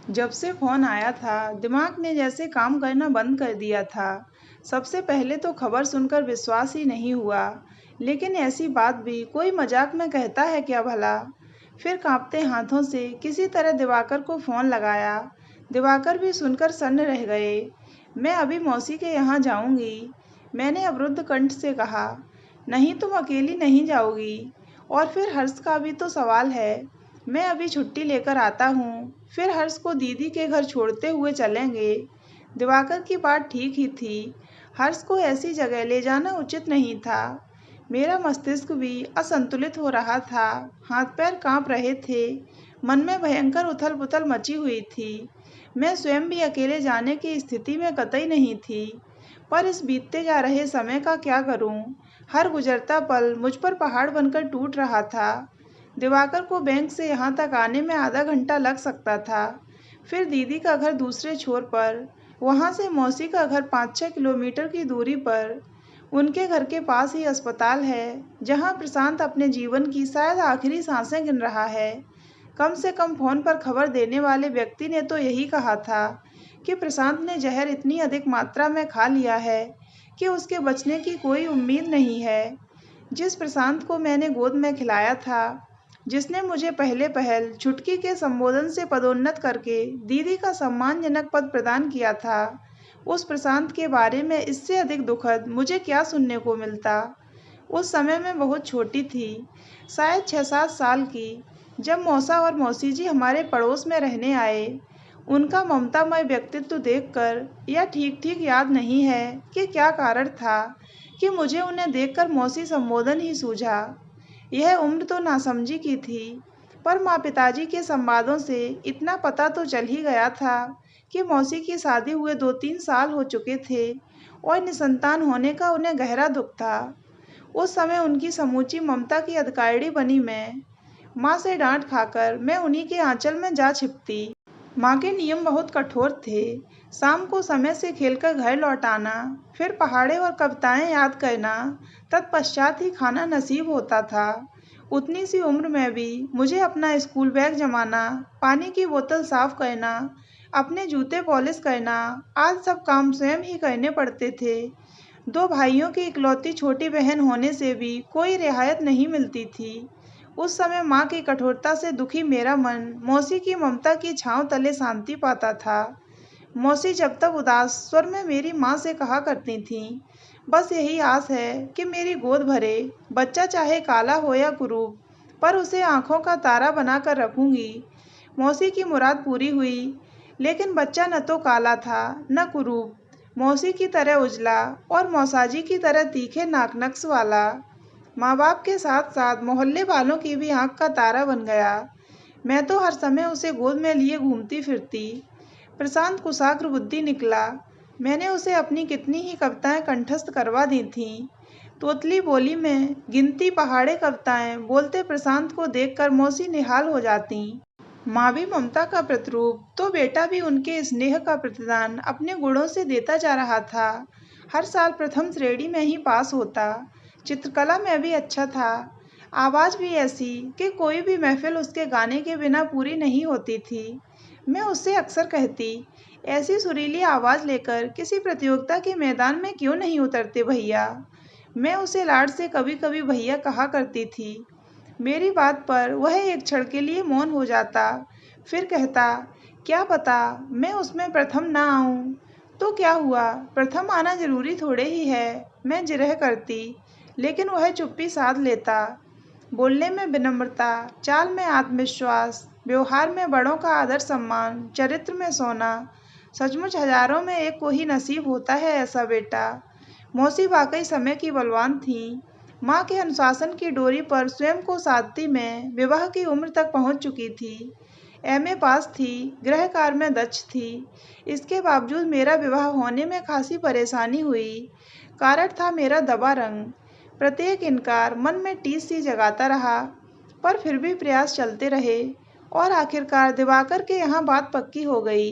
जब से फ़ोन आया था, दिमाग ने जैसे काम करना बंद कर दिया था। सबसे पहले तो खबर सुनकर विश्वास ही नहीं हुआ, लेकिन ऐसी बात भी कोई मजाक में कहता है क्या भला? फिर कांपते हाथों से किसी तरह दिवाकर को फ़ोन लगाया। दिवाकर भी सुनकर सन्न रह गए। मैं अभी मौसी के यहाँ जाऊँगी, मैंने अवरुद्ध कंठ से कहा। नहीं, तुम अकेली नहीं जाओगी। और फिर हर्ष का भी तो सवाल है। मैं अभी छुट्टी लेकर आता हूँ, फिर हर्ष को दीदी के घर छोड़ते हुए चलेंगे। दिवाकर की बात ठीक ही थी। हर्ष को ऐसी जगह ले जाना उचित नहीं था। मेरा मस्तिष्क भी असंतुलित हो रहा था, हाथ पैर कांप रहे थे, मन में भयंकर उथल पुथल मची हुई थी। मैं स्वयं भी अकेले जाने की स्थिति में कतई नहीं थी। पर इस बीतते जा रहे समय का क्या करूं? हर गुजरता पल मुझ पर पहाड़ बनकर टूट रहा था। दिवाकर को बैंक से यहाँ तक आने में आधा घंटा लग सकता था। फिर दीदी का घर दूसरे छोर पर, वहाँ से मौसी का घर 5-6 किलोमीटर की दूरी पर। उनके घर के पास ही अस्पताल है, जहाँ प्रशांत अपने जीवन की शायद आखिरी सांसें गिन रहा है। कम से कम फ़ोन पर खबर देने वाले व्यक्ति ने तो यही कहा था कि प्रशांत ने जहर इतनी अधिक मात्रा में खा लिया है कि उसके बचने की कोई उम्मीद नहीं है। जिस प्रशांत को मैंने गोद में खिलाया था, जिसने मुझे पहले पहल छुटकी के संबोधन से पदोन्नत करके दीदी का सम्मानजनक पद प्रदान किया था, उस प्रशांत के बारे में इससे अधिक दुखद मुझे क्या सुनने को मिलता। उस समय मैं बहुत छोटी थी, शायद 6-7 साल की, जब मौसा और मौसी जी हमारे पड़ोस में रहने आए। उनका ममतामय व्यक्तित्व देखकर यह ठीक ठीक याद नहीं है कि क्या कारण था कि मुझे उन्हें देखकर मौसी संबोधन ही सूझा। यह उम्र तो नासमझी की थी, पर माँ पिताजी के संवादों से इतना पता तो चल ही गया था कि मौसी की शादी हुए 2-3 साल हो चुके थे और निसंतान होने का उन्हें गहरा दुख था। उस समय उनकी समूची ममता की अधिकारिणी बनी मैं। माँ से डांट खाकर मैं उन्हीं के आंचल में जा छिपती। माँ के नियम बहुत कठोर थे। शाम को समय से खेलकर घर लौट आना, फिर पहाड़े और कविताएं याद करना, तत्पश्चात ही खाना नसीब होता था। उतनी सी उम्र में भी मुझे अपना स्कूल बैग जमाना, पानी की बोतल साफ करना, अपने जूते पॉलिश करना, आज सब काम स्वयं ही करने पड़ते थे। 2 भाइयों की इकलौती छोटी बहन होने से भी कोई रियायत नहीं मिलती थी। उस समय माँ की कठोरता से दुखी मेरा मन मौसी की ममता की छाँव तले शांति पाता था। मौसी जब तक उदास स्वर में मेरी माँ से कहा करती थीं, बस यही आस है कि मेरी गोद भरे, बच्चा चाहे काला हो या कुरूप, पर उसे आँखों का तारा बनाकर रखूंगी। मौसी की मुराद पूरी हुई, लेकिन बच्चा न तो काला था, न कुरूप, मौसी की तरह उजला और मौसाजी की तरह तीखे नाक-नक्श वाला। माँ बाप के साथ साथ मोहल्ले वालों की भी आँख का तारा बन गया। मैं तो हर समय उसे गोद में लिए घूमती फिरती। प्रशांत कुशाग्र बुद्धि निकला। मैंने उसे अपनी कितनी ही कविताएं कंठस्थ करवा दी थीं। तोतली बोली में गिनती पहाड़े कविताएं बोलते प्रशांत को देखकर मौसी निहाल हो जाती। माँ भी ममता का प्रतिरूप, तो बेटा भी उनके स्नेह का प्रतिदान अपने गुणों से देता जा रहा था। हर साल प्रथम श्रेणी में ही पास होता। चित्रकला में भी अच्छा था। आवाज़ भी ऐसी कि कोई भी महफिल उसके गाने के बिना पूरी नहीं होती थी। मैं उससे अक्सर कहती, ऐसी सुरीली आवाज़ लेकर किसी प्रतियोगिता के मैदान में क्यों नहीं उतरते भैया। मैं उसे लाड से कभी कभी भैया कहा करती थी। मेरी बात पर वह एक क्षण के लिए मौन हो जाता, फिर कहता, क्या पता मैं उसमें प्रथम ना आऊं। तो क्या हुआ, प्रथम आना जरूरी थोड़े ही है। मैं जिरह करती, लेकिन वह चुप्पी साध लेता। बोलने में विनम्रता, चाल में आत्मविश्वास, व्यवहार में बड़ों का आदर सम्मान, चरित्र में सोना। सचमुच हजारों में एक को ही नसीब होता है ऐसा बेटा। मौसी वाकई समय की बलवान थीं। माँ के अनुशासन की डोरी पर स्वयं को साधती मैं विवाह की उम्र तक पहुँच चुकी थी। एमए पास थी, गृह कार्य में दक्ष थी। इसके बावजूद मेरा विवाह होने में खासी परेशानी हुई। कारण था मेरा दबा रंग। प्रत्येक इनकार मन में टीस सी जगाता रहा, पर फिर भी प्रयास चलते रहे और आखिरकार दिवाकर के यहाँ बात पक्की हो गई।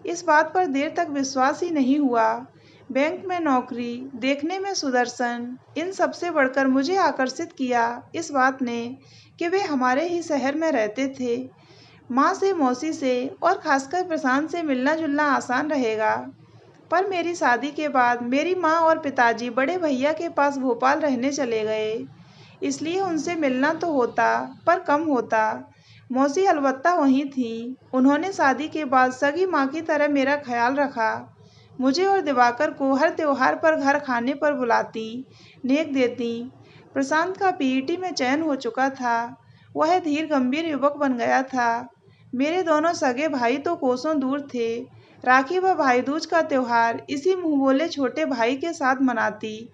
इस बात पर देर तक विश्वास ही नहीं हुआ। बैंक में नौकरी, देखने में सुदर्शन, इन सबसे बढ़कर मुझे आकर्षित किया इस बात ने कि वे हमारे ही शहर में रहते थे। माँ से, मौसी से और खासकर प्रशांत से मिलना जुलना आसान रहेगा। पर मेरी शादी के बाद मेरी माँ और पिताजी बड़े भैया के पास भोपाल रहने चले गए, इसलिए उनसे मिलना तो होता पर कम होता। मौसी अलबत्ता वहीं थी। उन्होंने शादी के बाद सगी माँ की तरह मेरा ख्याल रखा। मुझे और दिवाकर को हर त्योहार पर घर खाने पर बुलाती, नेक देती। प्रशांत का पीईटी में चयन हो चुका था। वह धीर गंभीर युवक बन गया था। मेरे दोनों सगे भाई तो कोसों दूर थे। राखी व भाई दूज का त्योहार इसी मुँह बोले छोटे भाई के साथ मनाती।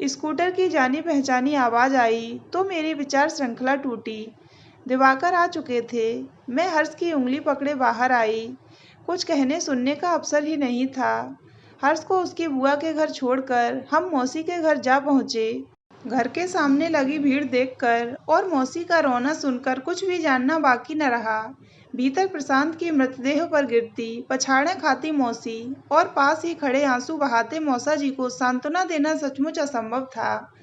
स्कूटर की जानी पहचानी आवाज़ आई तो मेरी विचार श्रृंखला टूटी। दिवाकर आ चुके थे। मैं हर्ष की उंगली पकड़े बाहर आई। कुछ कहने सुनने का अवसर ही नहीं था। हर्ष को उसकी बुआ के घर छोड़कर हम मौसी के घर जा पहुँचे। घर के सामने लगी भीड़ देखकर और मौसी का रोना सुनकर कुछ भी जानना बाकी न रहा। भीतर प्रशांत की मृतदेह पर गिरती, पछाड़ें खाती मौसी और पास ही खड़े आंसू बहाते मौसा जी को सांत्वना देना सचमुच असंभव था।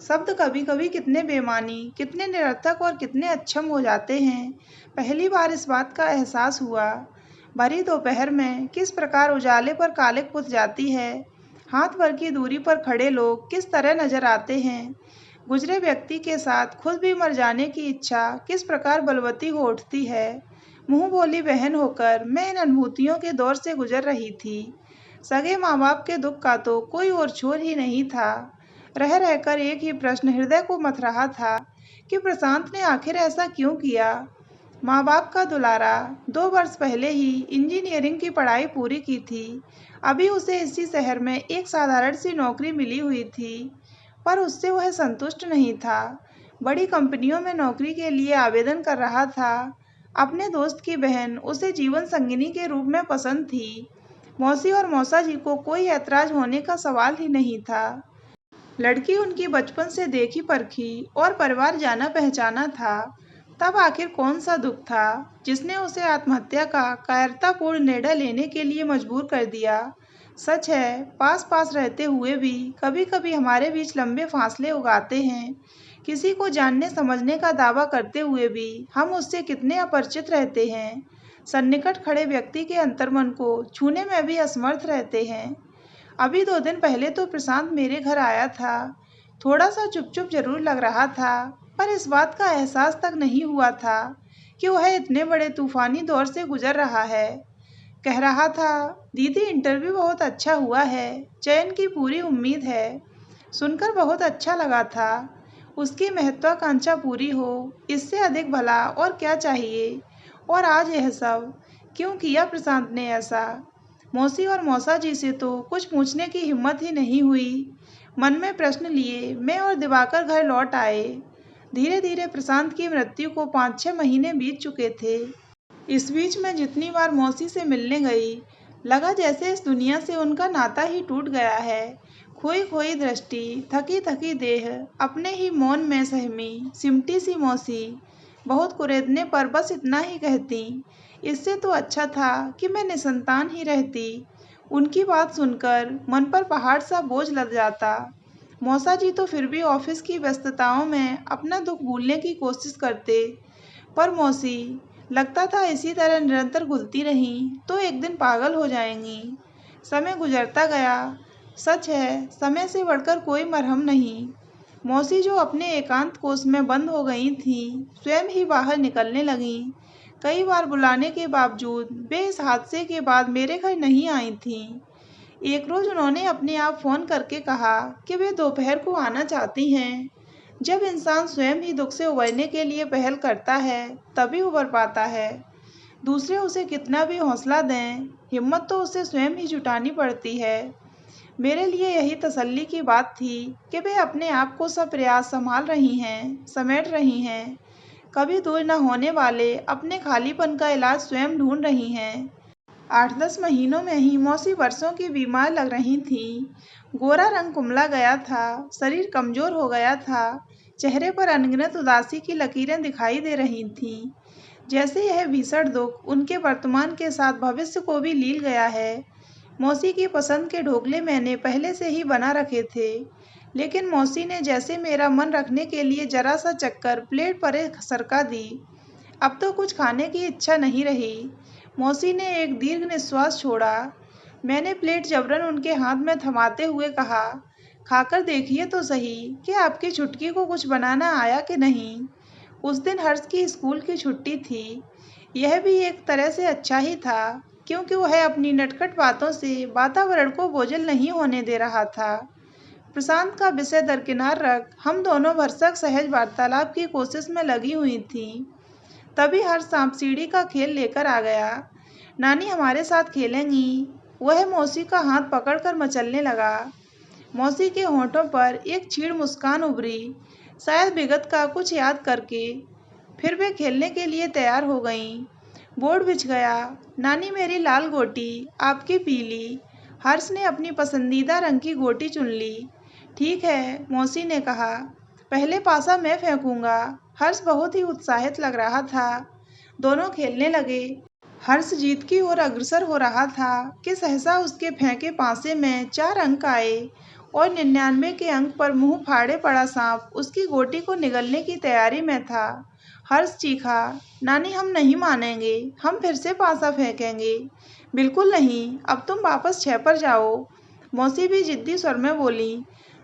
शब्द कभी कभी कितने बेमानी, कितने निरर्थक और कितने अक्षम हो जाते हैं। पहली बार इस बात का एहसास हुआ। भरी दोपहर में किस प्रकार उजाले पर कालिक पुत जाती है। हाथ भर की दूरी पर खड़े लोग किस तरह नजर आते हैं। गुजरे व्यक्ति के साथ खुद भी मर जाने की इच्छा किस प्रकार बलवती हो उठती है। मुंह बोली बहन होकर मैं इन अनुभूतियों के दौर से गुजर रही थी। सगे माँ बाप के दुख का तो कोई और छोर ही नहीं था। रह रहकर एक ही प्रश्न हृदय को मथ रहा था कि प्रशांत ने आखिर ऐसा क्यों किया। माँ बाप का दुलारा 2 वर्ष पहले ही इंजीनियरिंग की पढ़ाई पूरी की थी। अभी उसे इसी शहर में एक साधारण सी नौकरी मिली हुई थी, पर उससे वह संतुष्ट नहीं था। बड़ी कंपनियों में नौकरी के लिए आवेदन कर रहा था। अपने दोस्त की बहन उसे जीवन संगिनी के रूप में पसंद थी। मौसी और मौसा जी को कोई ऐतराज होने का सवाल ही नहीं था। लड़की उनकी बचपन से देखी परखी और परिवार जाना पहचाना था। तब आखिर कौन सा दुख था जिसने उसे आत्महत्या का कायरतापूर्ण निर्णय लेने के लिए मजबूर कर दिया। सच है, पास पास रहते हुए भी कभी कभी हमारे बीच लंबे फासले उगाते हैं। किसी को जानने समझने का दावा करते हुए भी हम उससे कितने अपरिचित रहते हैं। सन्निकट खड़े व्यक्ति के अंतर्मन को छूने में भी असमर्थ रहते हैं। अभी 2 दिन पहले तो प्रशांत मेरे घर आया था। थोड़ा सा चुप चुप जरूर लग रहा था, पर इस बात का एहसास तक नहीं हुआ था कि वह इतने बड़े तूफानी दौर से गुजर रहा है। कह रहा था, दीदी इंटरव्यू बहुत अच्छा हुआ है, चयन की पूरी उम्मीद है। सुनकर बहुत अच्छा लगा था। उसकी महत्वाकांक्षा पूरी हो, इससे अधिक भला और क्या चाहिए। और आज यह सब क्यों किया प्रशांत ने ऐसा। मौसी और मौसा जी से तो कुछ पूछने की हिम्मत ही नहीं हुई। मन में प्रश्न लिए मैं और दिवाकर घर लौट आए। धीरे धीरे प्रशांत की मृत्यु को 5-6 महीने बीत चुके थे। इस बीच मैं जितनी बार मौसी से मिलने गई, लगा जैसे इस दुनिया से उनका नाता ही टूट गया है। खोई खोई दृष्टि, थकी थकी देह, अपने ही मौन में सहमी सिमटी सी मौसी बहुत कुरेदने पर बस इतना ही कहती, इससे तो अच्छा था कि मैं निसंतान ही रहती। उनकी बात सुनकर मन पर पहाड़ सा बोझ लद जाता। मौसा जी तो फिर भी ऑफिस की व्यस्तताओं में अपना दुख भूलने की कोशिश करते, पर मौसी लगता था इसी तरह निरंतर घुलती रहीं तो एक दिन पागल हो जाएंगी। समय गुजरता गया। सच है, समय से बढ़कर कोई मरहम नहीं। मौसी जो अपने एकांत कोष में बंद हो गई थीं, स्वयं ही बाहर निकलने लगीं। कई बार बुलाने के बावजूद वे इस हादसे के बाद मेरे घर नहीं आई थीं। एक रोज उन्होंने अपने आप फोन करके कहा कि वे दोपहर को आना चाहती हैं। जब इंसान स्वयं ही दुख से उबरने के लिए पहल करता है, तभी उबर पाता है। दूसरे उसे कितना भी हौसला दें, हिम्मत तो उसे स्वयं ही जुटानी पड़ती है। मेरे लिए यही तसल्ली की बात थी कि वे अपने आप को सब प्रयास संभाल रही हैं, समेट रही हैं। कभी दूर न होने वाले अपने खालीपन का इलाज स्वयं ढूंढ रही हैं। 8-10 महीनों में ही मौसी वर्षों की बीमार लग रही थीं। गोरा रंग कुमला गया था, शरीर कमजोर हो गया था, चेहरे पर अनगिनत उदासी की लकीरें दिखाई दे रही थीं। जैसे यह भीषण दुख उनके वर्तमान के साथ भविष्य को भी लील गया है। मौसी की पसंद के ढोकले मैंने पहले से ही बना रखे थे, लेकिन मौसी ने जैसे मेरा मन रखने के लिए जरा सा चक्कर प्लेट पर सरका दी। अब तो कुछ खाने की इच्छा नहीं रही। मौसी ने एक दीर्घ निश्वास छोड़ा। मैंने प्लेट जबरन उनके हाथ में थमाते हुए कहा, खाकर देखिए तो सही कि आपकी छुटकी को कुछ बनाना आया कि नहीं। उस दिन हर्ष की स्कूल की छुट्टी थी। यह भी एक तरह से अच्छा ही था, क्योंकि वह अपनी नटखट बातों से वातावरण को बोझिल नहीं होने दे रहा था। प्रशांत का विषय दरकिनार रख हम दोनों भरसक सहज वार्तालाप की कोशिश में लगी हुई थीं। तभी हर सांप सीढ़ी का खेल लेकर आ गया। नानी हमारे साथ खेलेंगी। वह मौसी का हाथ पकड़कर मचलने लगा। मौसी के होठों पर एक छीड़ मुस्कान उभरी, शायद विगत का कुछ याद करके। फिर वे खेलने के लिए तैयार हो गईं। बोर्ड बिछ गया। नानी मेरी लाल गोटी, आपकी पीली। हर्ष ने अपनी पसंदीदा रंग की गोटी चुन ली। ठीक है, मौसी ने कहा, पहले पासा मैं फेंकूंगा। हर्ष बहुत ही उत्साहित लग रहा था। दोनों खेलने लगे। हर्ष जीत की ओर अग्रसर हो रहा था कि सहसा उसके फेंके पासे में 4 अंक आए और 99 के अंक पर मुंह फाड़े पड़ा सांप उसकी गोटी को निगलने की तैयारी में था। हर्ष चीखा, नानी हम नहीं मानेंगे, हम फिर से पासा फेंकेंगे। बिल्कुल नहीं, अब तुम वापस 6 पर जाओ। मौसी भी जिद्दी स्वर में बोली।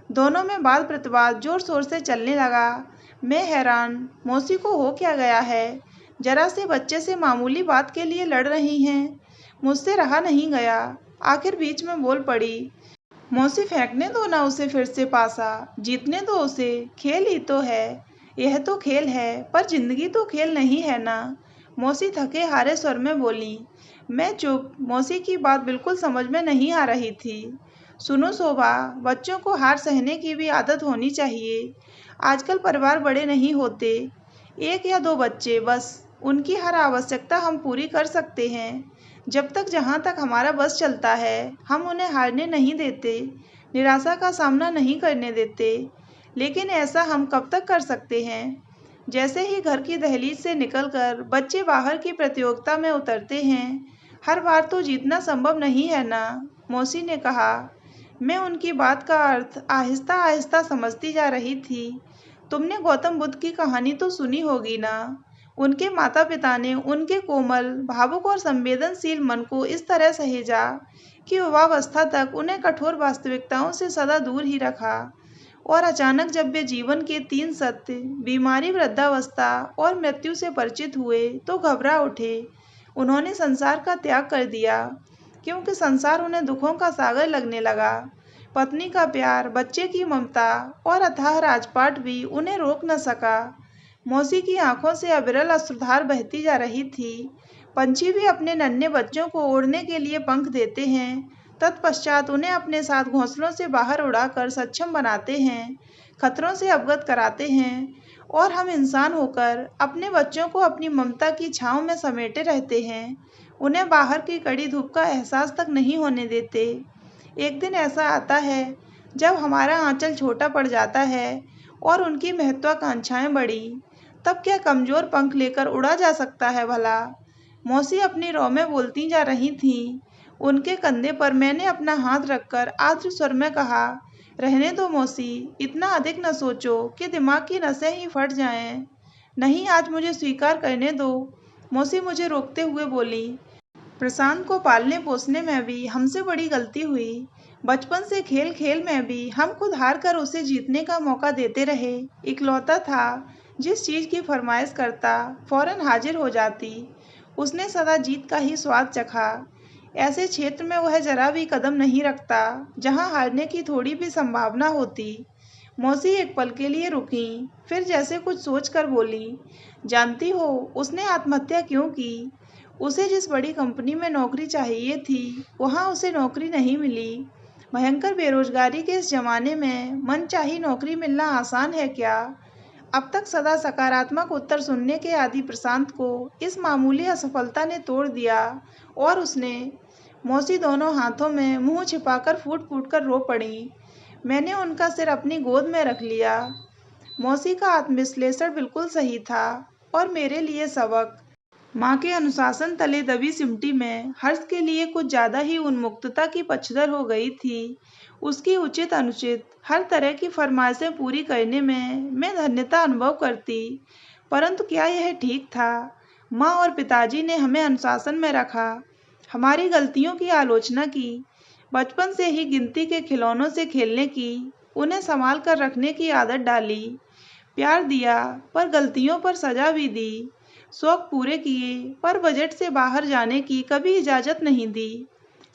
दोनों में वाद प्रतिवाद जोर शोर से चलने लगा। मैं हैरान, मौसी को हो क्या गया है? जरा से बच्चे से मामूली बात के लिए लड़ रही हैं। मुझसे रहा नहीं गया। आखिर बीच में बोल पड़ी, मौसी फेंकने दो ना उसे फिर से पासा, जीतने दो उसे, खेल ही तो है। यह तो खेल है, पर जिंदगी तो खेल नहीं है ना। मौसी थके हारे स्वर में बोली। मैं चुप। मौसी की बात बिल्कुल समझ में नहीं आ रही थी। सुनो शोभा, बच्चों को हार सहने की भी आदत होनी चाहिए। आजकल परिवार बड़े नहीं होते, 1 या 2 बच्चे बस, उनकी हर आवश्यकता हम पूरी कर सकते हैं। जब तक जहाँ तक हमारा बस चलता है, हम उन्हें हारने नहीं देते, निराशा का सामना नहीं करने देते। लेकिन ऐसा हम कब तक कर सकते हैं? जैसे ही घर की दहलीज से निकलकर बच्चे बाहर की प्रतियोगिता में उतरते हैं, हर बार तो जीतना संभव नहीं है ना, मौसी ने कहा। मैं उनकी बात का अर्थ आहिस्ता आहिस्ता समझती जा रही थी। तुमने गौतम बुद्ध की कहानी तो सुनी होगी ना। उनके माता पिता ने उनके कोमल, भावुक और संवेदनशील मन को इस तरह सहेजा कि युवावस्था तक उन्हें कठोर वास्तविकताओं से सदा दूर ही रखा। और अचानक जब वे जीवन के 3 सत्य, बीमारी, वृद्धावस्था और मृत्यु से परिचित हुए तो घबरा उठे। उन्होंने संसार का त्याग कर दिया, क्योंकि संसार उन्हें दुखों का सागर लगने लगा। पत्नी का प्यार, बच्चे की ममता और अथाह राजपाट भी उन्हें रोक न सका। मौसी की आंखों से अविरल अश्रुधार बहती जा रही थी। पंछी भी अपने नन्हे बच्चों को उड़ने के लिए पंख देते हैं, तत्पश्चात उन्हें अपने साथ घोंसलों से बाहर उड़ाकर सक्षम बनाते हैं, खतरों से अवगत कराते हैं, और हम इंसान होकर अपने बच्चों को अपनी ममता की छांव में समेटे रहते हैं, उन्हें बाहर की कड़ी धूप का एहसास तक नहीं होने देते। एक दिन ऐसा आता है जब हमारा आंचल छोटा पड़ जाता है और उनकी महत्वाकांक्षाएं बड़ी, तब क्या कमजोर पंख लेकर उड़ा जा सकता है भला? मौसी अपनी रौ में बोलती जा रही थीं। उनके कंधे पर मैंने अपना हाथ रखकर आर्द्र स्वर में कहा, रहने दो मौसी, इतना अधिक न सोचो कि दिमाग की नसें ही फट जाएं। नहीं, आज मुझे स्वीकार करने दो। मौसी मुझे रोकते हुए बोली, प्रशांत को पालने पोसने में भी हमसे बड़ी गलती हुई। बचपन से खेल खेल में भी हम खुद हार कर उसे जीतने का मौका देते रहे। इकलौता था, जिस चीज़ की फरमाइश करता फौरन हाजिर हो जाती। उसने सदा जीत का ही स्वाद चखा। ऐसे क्षेत्र में वह जरा भी कदम नहीं रखता जहां हारने की थोड़ी भी संभावना होती। मौसी एक पल के लिए रुकी, फिर जैसे कुछ सोचकर बोली, जानती हो उसने आत्महत्या क्यों की? उसे जिस बड़ी कंपनी में नौकरी चाहिए थी, वहां उसे नौकरी नहीं मिली। भयंकर बेरोजगारी के इस जमाने में मनचाही नौकरी मिलना आसान है क्या? अब तक सदा सकारात्मक उत्तर सुनने के आदी प्रशांत को इस मामूली असफलता ने तोड़ दिया और उसने। मौसी दोनों हाथों में मुंह छिपाकर फूट फूट कर रो पड़ी। मैंने उनका सिर अपनी गोद में रख लिया। मौसी का आत्मविश्लेषण बिल्कुल सही था और मेरे लिए सबक। माँ के अनुशासन तले दबी सिमटी में हर्ष के लिए कुछ ज्यादा ही उन्मुक्तता की पचदर हो गई थी। उसकी उचित अनुचित हर तरह की फरमाइशें पूरी करने में मैं धन्यता अनुभव करती, परंतु क्या यह ठीक था? माँ और पिताजी ने हमें अनुशासन में रखा, हमारी गलतियों की आलोचना की, बचपन से ही गिनती के खिलौनों से खेलने की, उन्हें संभाल कर रखने की आदत डाली, प्यार दिया पर गलतियों पर सजा भी दी, शौक पूरे किए पर बजट से बाहर जाने की कभी इजाज़त नहीं दी।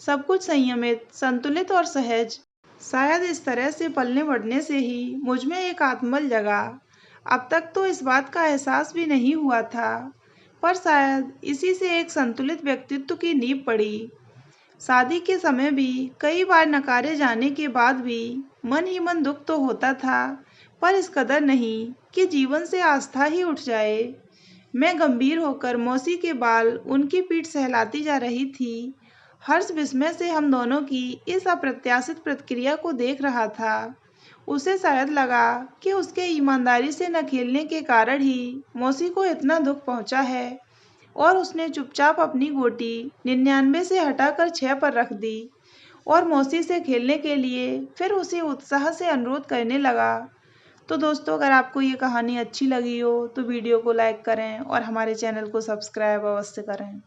सब कुछ संयमित, संतुलित और सहज। शायद इस तरह से पलने बढ़ने से ही मुझ में एक आत्मबल जगा। अब तक तो इस बात का एहसास भी नहीं हुआ था, पर शायद इसी से एक संतुलित व्यक्तित्व की नींव पड़ी। शादी के समय भी कई बार नकारे जाने के बाद भी मन ही मन दुख तो होता था, पर इस कदर नहीं कि जीवन से आस्था ही उठ जाए। मैं गंभीर होकर मौसी के बाल उनकी पीठ सहलाती जा रही थी। हर्ष विस्मय से हम दोनों की इस अप्रत्याशित प्रतिक्रिया को देख रहा था। उसे शायद लगा कि उसके ईमानदारी से न खेलने के कारण ही मौसी को इतना दुख पहुंचा है, और उसने चुपचाप अपनी गोटी 99 से हटाकर 6 पर रख दी और मौसी से खेलने के लिए फिर उसी उत्साह से अनुरोध करने लगा। तो दोस्तों, अगर आपको ये कहानी अच्छी लगी हो तो वीडियो को लाइक करें और हमारे चैनल को सब्सक्राइब अवश्य करें।